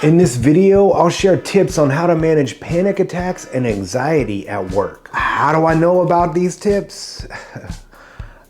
In this video, I'll share tips on how to manage panic attacks and anxiety at work. How do I know about these tips?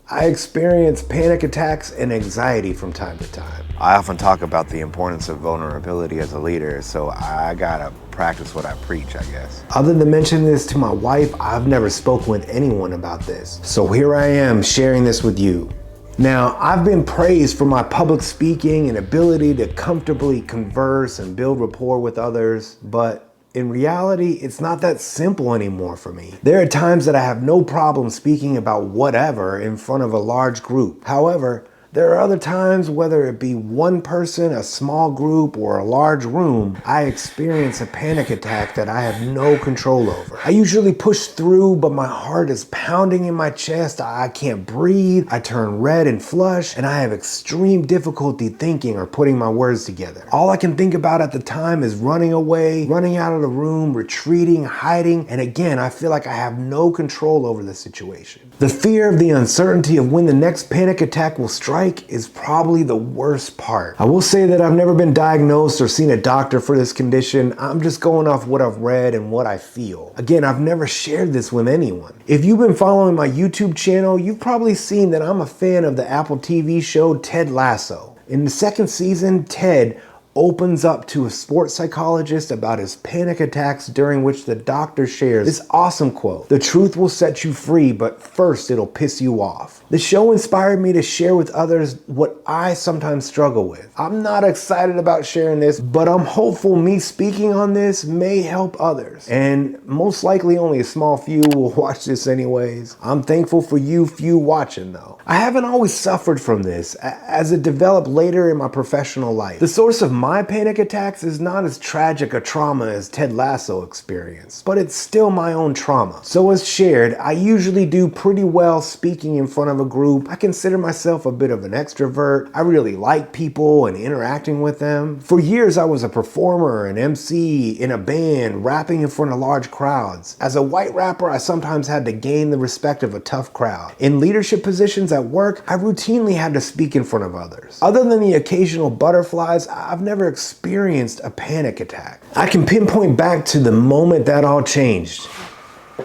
I experience panic attacks and anxiety from time to time. I often talk about the importance of vulnerability as a leader, so I gotta practice what I preach, I guess. Other than mentioning this to my wife, I've never spoken with anyone about this. So here I am sharing this with you. Now, I've been praised for my public speaking and ability to comfortably converse and build rapport with others, but in reality, it's not that simple anymore for me. There are times that I have no problem speaking about whatever in front of a large group. However, there are other times, whether it be one person, a small group, or a large room, I experience a panic attack that I have no control over. I usually push through, but my heart is pounding in my chest. I can't breathe. I turn red and flush, and I have extreme difficulty thinking or putting my words together. All I can think about at the time is running away, running out of the room, retreating, hiding, and again, I feel like I have no control over the situation. The fear of the uncertainty of when the next panic attack will strike is probably the worst part. I will say that I've never been diagnosed or seen a doctor for this condition. I'm just going off what I've read and what I feel. Again, I've never shared this with anyone. If you've been following my YouTube channel, you've probably seen that I'm a fan of the Apple TV show Ted Lasso. In the second season, Ted opens up to a sports psychologist about his panic attacks, during which the doctor shares this awesome quote: "The truth will set you free, but first it'll piss you off." The show inspired me to share with others what I sometimes struggle with. I'm not excited about sharing this, but I'm hopeful me speaking on this may help others. And most likely only a small few will watch this anyways. I'm thankful for you few watching though. I haven't always suffered from this, as it developed later in my professional life. The source of my panic attacks is not as tragic a trauma as Ted Lasso experienced, but it's still my own trauma. So as shared, I usually do pretty well speaking in front of a group. I consider myself a bit of an extrovert. I really like people and interacting with them. For years, I was a performer, an MC, in a band, rapping in front of large crowds. As a white rapper, I sometimes had to gain the respect of a tough crowd. In leadership positions at work, I routinely had to speak in front of others. Other than the occasional butterflies, I've never experienced a panic attack. I can pinpoint back to the moment that all changed.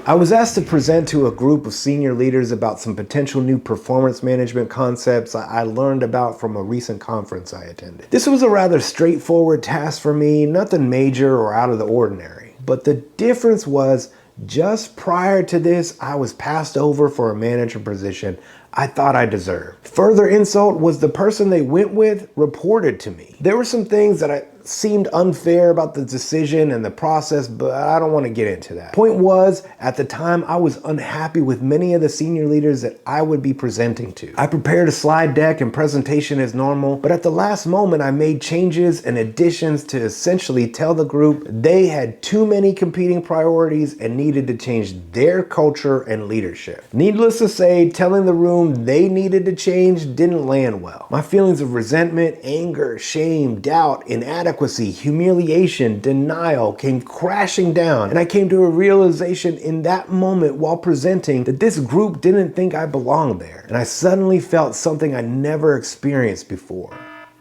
I was asked to present to a group of senior leaders about some potential new performance management concepts I learned about from a recent conference I attended. This was a rather straightforward task for me, nothing major or out of the ordinary. But the difference was, just prior to this, I was passed over for a manager position I thought I deserved. Further insult was the person they went with reported to me. There were some things that seemed unfair about the decision and the process, but I don't want to get into that. Point was, at the time, I was unhappy with many of the senior leaders that I would be presenting to. I prepared a slide deck and presentation as normal, but at the last moment, I made changes and additions to essentially tell the group they had too many competing priorities and needed to change their culture and leadership. Needless to say, telling the room they needed to change didn't land well. My feelings of resentment, anger, shame, doubt, inadequacy, humiliation, denial came crashing down, and I came to a realization in that moment while presenting that this group didn't think I belonged there, and I suddenly felt something I never experienced before: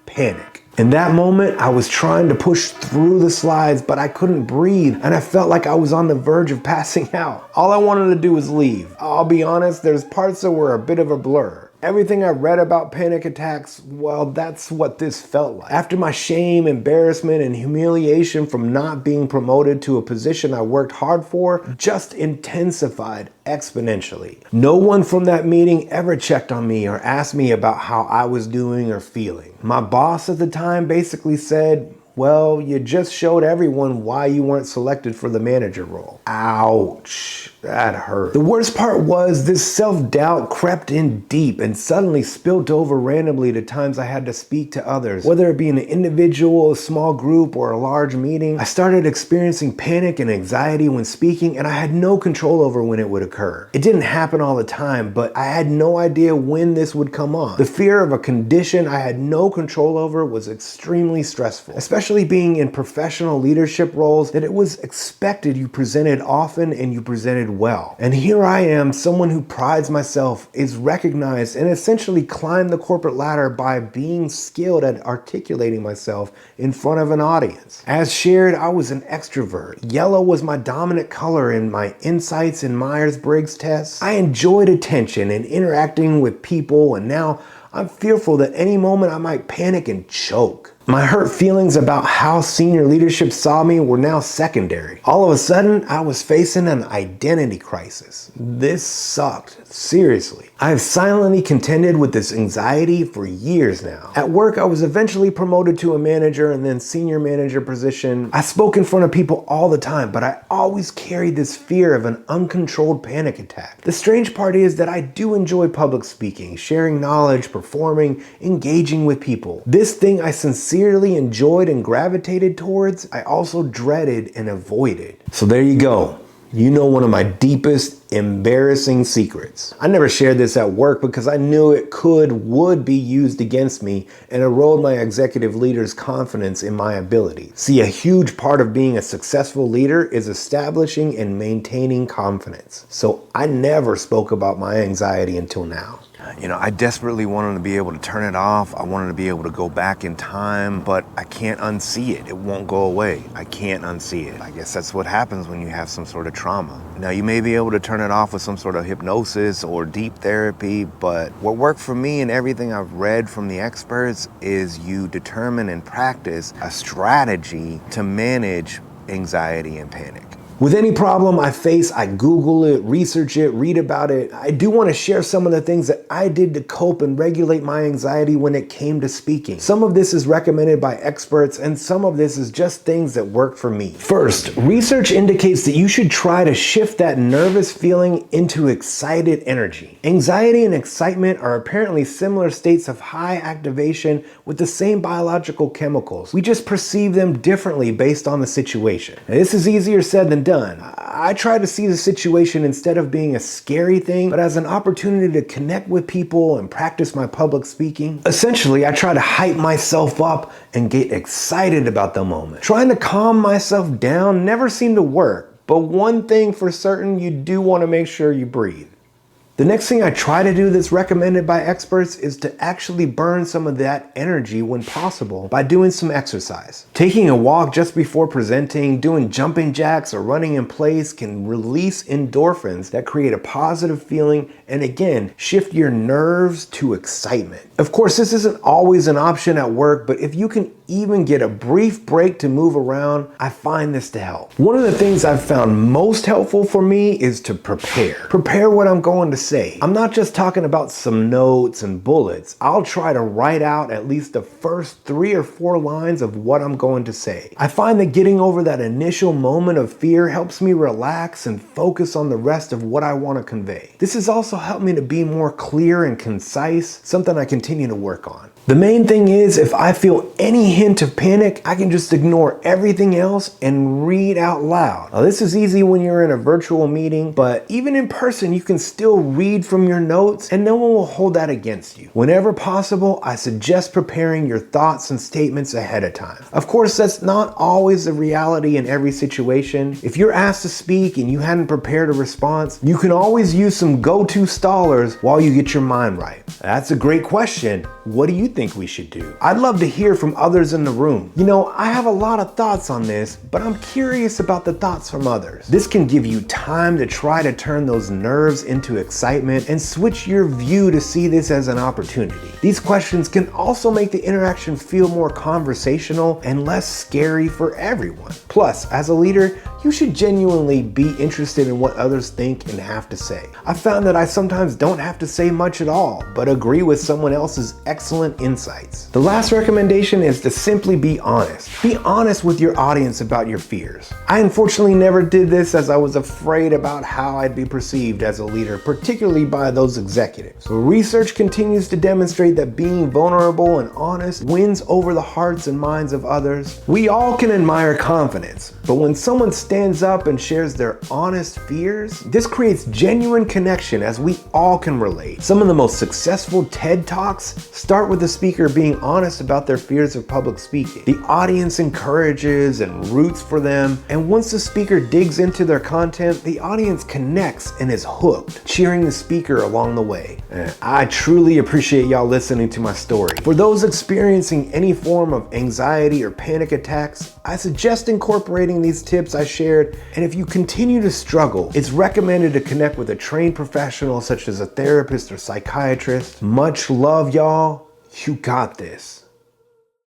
panic. In that moment, I was trying to push through the slides, but I couldn't breathe, and I felt like I was on the verge of passing out. All I wanted to do was leave. I'll be honest, there's parts that were a bit of a blur. Everything I read about panic attacks, well, that's what this felt like. After my shame, embarrassment, and humiliation from not being promoted to a position I worked hard for just intensified exponentially. No one from that meeting ever checked on me or asked me about how I was doing or feeling. My boss at the time basically said, "Well, you just showed everyone why you weren't selected for the manager role." Ouch, that hurt. The worst part was this self-doubt crept in deep and suddenly spilled over randomly to times I had to speak to others. Whether it be an individual, a small group, or a large meeting, I started experiencing panic and anxiety when speaking, and I had no control over when it would occur. It didn't happen all the time, but I had no idea when this would come on. The fear of a condition I had no control over was extremely stressful, especially especially being in professional leadership roles, that it was expected you presented often and you presented well. And here I am, someone who prides myself, is recognized, and essentially climbed the corporate ladder by being skilled at articulating myself in front of an audience. As shared, I was an extrovert. Yellow was my dominant color in my insights in Myers-Briggs tests. I enjoyed attention and interacting with people, and now I'm fearful that any moment I might panic and choke. My hurt feelings about how senior leadership saw me were now secondary. All of a sudden, I was facing an identity crisis. This sucked, seriously. I have silently contended with this anxiety for years now. At work, I was eventually promoted to a manager and then senior manager position. I spoke in front of people all the time, but I always carried this fear of an uncontrolled panic attack. The strange part is that I do enjoy public speaking, sharing knowledge, performing, engaging with people. This thing I sincerely enjoyed and gravitated towards, I also dreaded and avoided. So there you go. You know one of my deepest, embarrassing secrets. I never shared this at work because I knew it would be used against me and erode my executive leader's confidence in my ability. See, a huge part of being a successful leader is establishing and maintaining confidence. So I never spoke about my anxiety until now. You know, I desperately wanted to be able to turn it off. I wanted to be able to go back in time, but I can't unsee it. It won't go away. I can't unsee it. I guess that's what happens when you have some sort of trauma. Now, you may be able to turn it off with some sort of hypnosis or deep therapy, but what worked for me and everything I've read from the experts is you determine and practice a strategy to manage anxiety and panic. With any problem I face, I Google it, research it, read about it. I do want to share some of the things that I did to cope and regulate my anxiety when it came to speaking. Some of this is recommended by experts, and some of this is just things that work for me. First, research indicates that you should try to shift that nervous feeling into excited energy. Anxiety and excitement are apparently similar states of high activation with the same biological chemicals. We just perceive them differently based on the situation. Now, this is easier said than done. I try to see the situation instead of being a scary thing, but as an opportunity to connect with people and practice my public speaking. Essentially, I try to hype myself up and get excited about the moment. Trying to calm myself down never seemed to work, but one thing for certain, you do want to make sure you breathe. The next thing I try to do that's recommended by experts is to actually burn some of that energy when possible by doing some exercise. Taking a walk just before presenting, doing jumping jacks, or running in place can release endorphins that create a positive feeling and again, shift your nerves to excitement. Of course, this isn't always an option at work, but if you can even get a brief break to move around, I find this to help. One of the things I've found most helpful for me is to prepare. Prepare what I'm going to say. I'm not just talking about some notes and bullets. I'll try to write out at least the first 3 or 4 lines of what I'm going to say. I find that getting over that initial moment of fear helps me relax and focus on the rest of what I want to convey. This has also helped me to be more clear and concise, something I continue to work on. The main thing is, if I feel any hint of panic, I can just ignore everything else and read out loud. Now, this is easy when you're in a virtual meeting, but even in person, you can still read from your notes and no one will hold that against you. Whenever possible, I suggest preparing your thoughts and statements ahead of time. Of course, that's not always the reality in every situation. If you're asked to speak and you hadn't prepared a response, you can always use some go-to stallers while you get your mind right. That's a great question. What do you think we should do? I'd love to hear from others in the room. You know, I have a lot of thoughts on this, but I'm curious about the thoughts from others. This can give you time to try to turn those nerves into excitement and switch your view to see this as an opportunity. These questions can also make the interaction feel more conversational and less scary for everyone. Plus, as a leader, you should genuinely be interested in what others think and have to say. I found that I sometimes don't have to say much at all, but agree with someone else's excellent insights. The last recommendation is to simply be honest. Be honest with your audience about your fears. I unfortunately never did this as I was afraid about how I'd be perceived as a leader, particularly by those executives. Research continues to demonstrate that being vulnerable and honest wins over the hearts and minds of others. We all can admire confidence, but when someone stands stands up and shares their honest fears, this creates genuine connection as we all can relate. Some of the most successful TED Talks start with the speaker being honest about their fears of public speaking. The audience encourages and roots for them, and once the speaker digs into their content, the audience connects and is hooked, cheering the speaker along the way. I truly appreciate y'all listening to my story. For those experiencing any form of anxiety or panic attacks, I suggest incorporating these tips I shared, and if you continue to struggle, it's recommended to connect with a trained professional such as a therapist or psychiatrist. Much love, y'all. You got this.